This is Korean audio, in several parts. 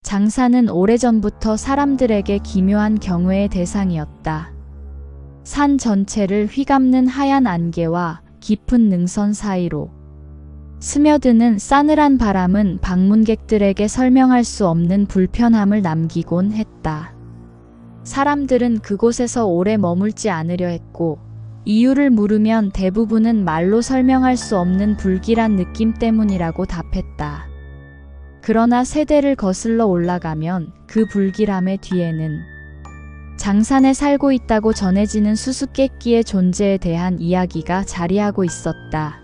장산은 오래전부터 사람들에게 기묘한 경외의 대상이었다. 산 전체를 휘감는 하얀 안개와 깊은 능선 사이로 스며드는 싸늘한 바람은 방문객들에게 설명할 수 없는 불편함을 남기곤 했다. 사람들은 그곳에서 오래 머물지 않으려 했고, 이유를 물으면 대부분은 말로 설명할 수 없는 불길한 느낌 때문이라고 답했다. 그러나 세대를 거슬러 올라가면 그 불길함의 뒤에는 장산에 살고 있다고 전해지는 수수께끼의 존재에 대한 이야기가 자리하고 있었다.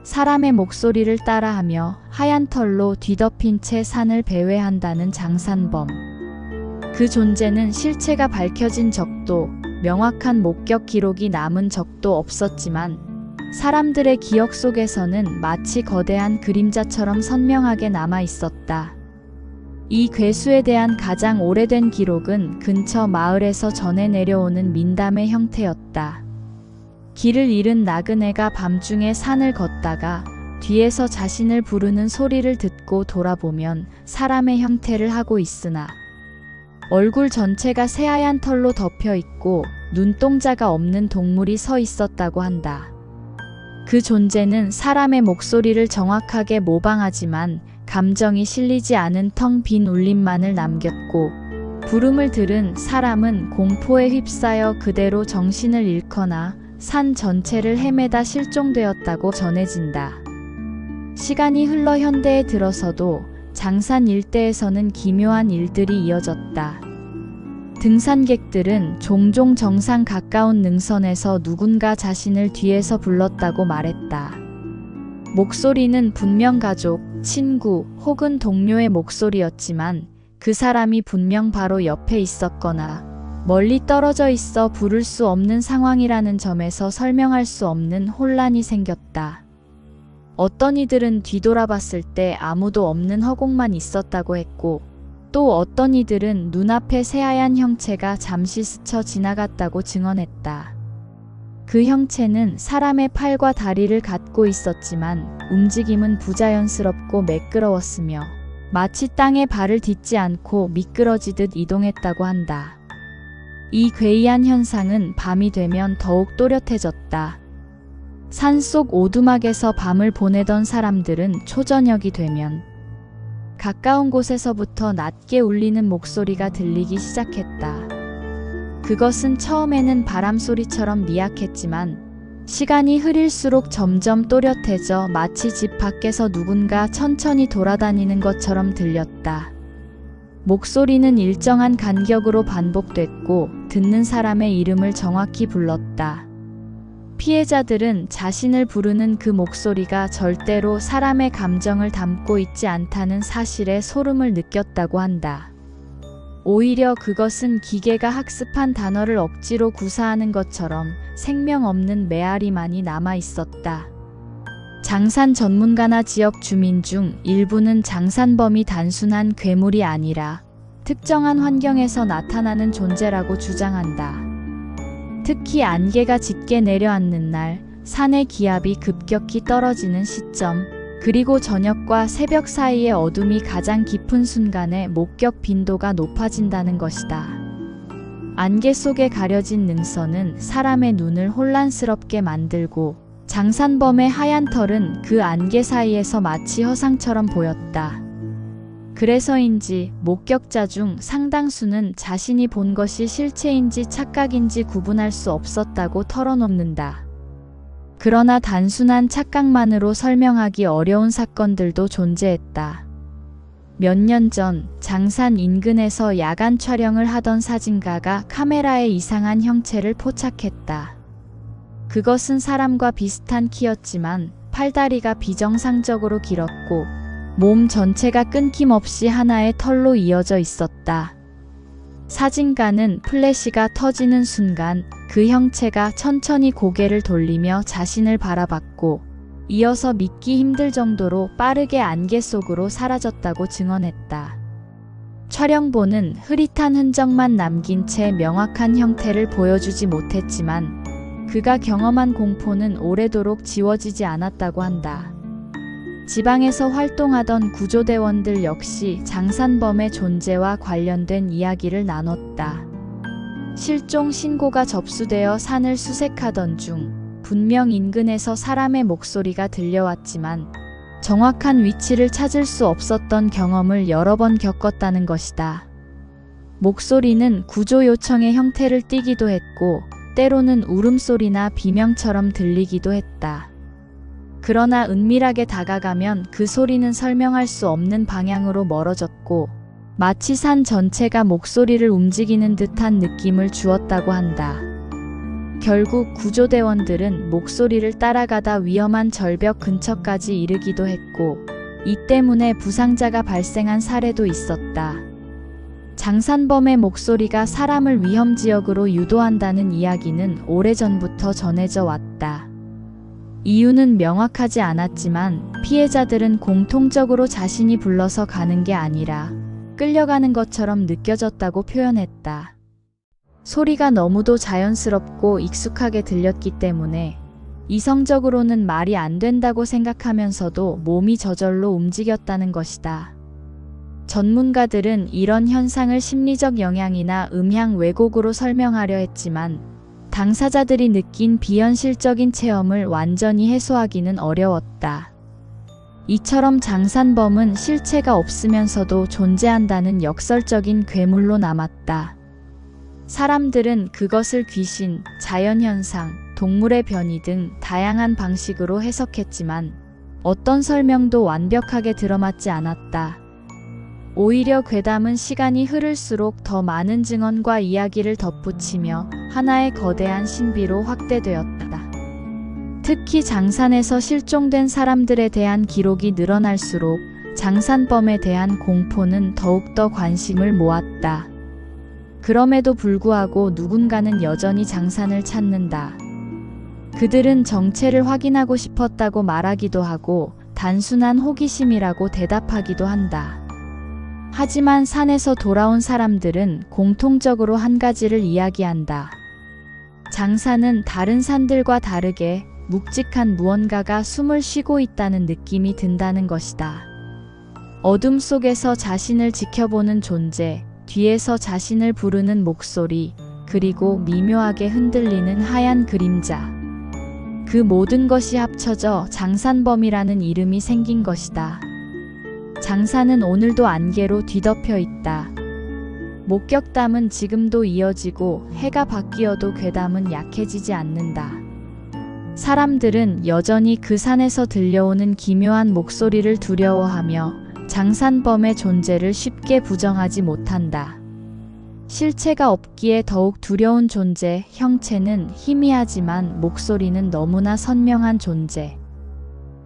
사람의 목소리를 따라하며 하얀 털로 뒤덮인 채 산을 배회한다는 장산범. 그 존재는 실체가 밝혀진 적도, 명확한 목격 기록이 남은 적도 없었지만 사람들의 기억 속에서는 마치 거대한 그림자처럼 선명하게 남아 있었다. 이 괴수에 대한 가장 오래된 기록은 근처 마을에서 전해 내려오는 민담의 형태였다. 길을 잃은 나그네가 밤중에 산을 걷다가 뒤에서 자신을 부르는 소리를 듣고 돌아보면 사람의 형태를 하고 있으나 얼굴 전체가 새하얀 털로 덮여 있고 눈동자가 없는 동물이 서 있었다고 한다. 그 존재는 사람의 목소리를 정확하게 모방하지만 감정이 실리지 않은 텅 빈 울림만을 남겼고, 부름을 들은 사람은 공포에 휩싸여 그대로 정신을 잃거나 산 전체를 헤매다 실종되었다고 전해진다. 시간이 흘러 현대에 들어서도 장산 일대에서는 기묘한 일들이 이어졌다. 등산객들은 종종 정상 가까운 능선에서 누군가 자신을 뒤에서 불렀다고 말했다. 목소리는 분명 가족, 친구 혹은 동료의 목소리였지만 그 사람이 분명 바로 옆에 있었거나 멀리 떨어져 있어 부를 수 없는 상황이라는 점에서 설명할 수 없는 혼란이 생겼다. 어떤 이들은 뒤돌아봤을 때 아무도 없는 허공만 있었다고 했고, 또 어떤 이들은 눈앞에 새하얀 형체가 잠시 스쳐 지나갔다고 증언했다. 그 형체는 사람의 팔과 다리를 갖고 있었지만 움직임은 부자연스럽고 매끄러웠으며 마치 땅에 발을 딛지 않고 미끄러지듯 이동했다고 한다. 이 괴이한 현상은 밤이 되면 더욱 또렷해졌다. 산속 오두막에서 밤을 보내던 사람들은 초저녁이 되면 가까운 곳에서부터 낮게 울리는 목소리가 들리기 시작했다. 그것은 처음에는 바람소리처럼 미약했지만 시간이 흐릴수록 점점 또렷해져 마치 집 밖에서 누군가 천천히 돌아다니는 것처럼 들렸다. 목소리는 일정한 간격으로 반복됐고 듣는 사람의 이름을 정확히 불렀다. 피해자들은 자신을 부르는 그 목소리가 절대로 사람의 감정을 담고 있지 않다는 사실에 소름을 느꼈다고 한다. 오히려 그것은 기계가 학습한 단어를 억지로 구사하는 것처럼 생명 없는 메아리만이 남아 있었다. 장산 전문가나 지역 주민 중 일부는 장산범이 단순한 괴물이 아니라 특정한 환경에서 나타나는 존재라고 주장한다. 특히 안개가 짙게 내려앉는 날, 산의 기압이 급격히 떨어지는 시점, 그리고 저녁과 새벽 사이의 어둠이 가장 깊은 순간에 목격 빈도가 높아진다는 것이다. 안개 속에 가려진 능선은 사람의 눈을 혼란스럽게 만들고 장산범의 하얀 털은 그 안개 사이에서 마치 허상처럼 보였다. 그래서인지 목격자 중 상당수는 자신이 본 것이 실체인지 착각인지 구분할 수 없었다고 털어놓는다. 그러나 단순한 착각만으로 설명하기 어려운 사건들도 존재했다. 몇 년 전 장산 인근에서 야간 촬영을 하던 사진가가 카메라에 이상한 형체를 포착했다. 그것은 사람과 비슷한 키였지만 팔다리가 비정상적으로 길었고 몸 전체가 끊김없이 하나의 털로 이어져 있었다. 사진가는 플래시가 터지는 순간 그 형체가 천천히 고개를 돌리며 자신을 바라봤고 이어서 믿기 힘들 정도로 빠르게 안개 속으로 사라졌다고 증언했다. 촬영본은 흐릿한 흔적만 남긴 채 명확한 형태를 보여주지 못했지만 그가 경험한 공포는 오래도록 지워지지 않았다고 한다. 지방에서 활동하던 구조대원들 역시 장산범의 존재와 관련된 이야기를 나눴다. 실종 신고가 접수되어 산을 수색하던 중 분명 인근에서 사람의 목소리가 들려왔지만 정확한 위치를 찾을 수 없었던 경험을 여러 번 겪었다는 것이다. 목소리는 구조 요청의 형태를 띠기도 했고 때로는 울음소리나 비명처럼 들리기도 했다. 그러나 은밀하게 다가가면 그 소리는 설명할 수 없는 방향으로 멀어졌고 마치 산 전체가 목소리를 움직이는 듯한 느낌을 주었다고 한다. 결국 구조대원들은 목소리를 따라가다 위험한 절벽 근처까지 이르기도 했고 이 때문에 부상자가 발생한 사례도 있었다. 장산범의 목소리가 사람을 위험지역으로 유도한다는 이야기는 오래전부터 전해져 왔다. 이유는 명확하지 않았지만 피해자들은 공통적으로 자신이 불러서 가는 게 아니라 끌려가는 것처럼 느껴졌다고 표현했다. 소리가 너무도 자연스럽고 익숙하게 들렸기 때문에 이성적으로는 말이 안 된다고 생각하면서도 몸이 저절로 움직였다는 것이다. 전문가들은 이런 현상을 심리적 영향이나 음향 왜곡으로 설명하려 했지만 당사자들이 느낀 비현실적인 체험을 완전히 해소하기는 어려웠다. 이처럼 장산범은 실체가 없으면서도 존재한다는 역설적인 괴물로 남았다. 사람들은 그것을 귀신, 자연현상, 동물의 변이 등 다양한 방식으로 해석했지만 어떤 설명도 완벽하게 들어맞지 않았다. 오히려 괴담은 시간이 흐를수록 더 많은 증언과 이야기를 덧붙이며 하나의 거대한 신비로 확대되었다. 특히 장산에서 실종된 사람들에 대한 기록이 늘어날수록 장산범에 대한 공포는 더욱더 관심을 모았다. 그럼에도 불구하고 누군가는 여전히 장산을 찾는다. 그들은 정체를 확인하고 싶었다고 말하기도 하고 단순한 호기심이라고 대답하기도 한다. 하지만 산에서 돌아온 사람들은 공통적으로 한 가지를 이야기한다. 장산은 다른 산들과 다르게 묵직한 무언가가 숨을 쉬고 있다는 느낌이 든다는 것이다. 어둠 속에서 자신을 지켜보는 존재, 뒤에서 자신을 부르는 목소리, 그리고 미묘하게 흔들리는 하얀 그림자. 그 모든 것이 합쳐져 장산범이라는 이름이 생긴 것이다. 장산은 오늘도 안개로 뒤덮여 있다. 목격담은 지금도 이어지고 해가 바뀌어도 괴담은 약해지지 않는다. 사람들은 여전히 그 산에서 들려오는 기묘한 목소리를 두려워하며 장산범의 존재를 쉽게 부정하지 못한다. 실체가 없기에 더욱 두려운 존재, 형체는 희미하지만 목소리는 너무나 선명한 존재.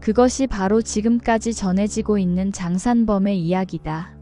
그것이 바로 지금까지 전해지고 있는 장산범의 이야기다.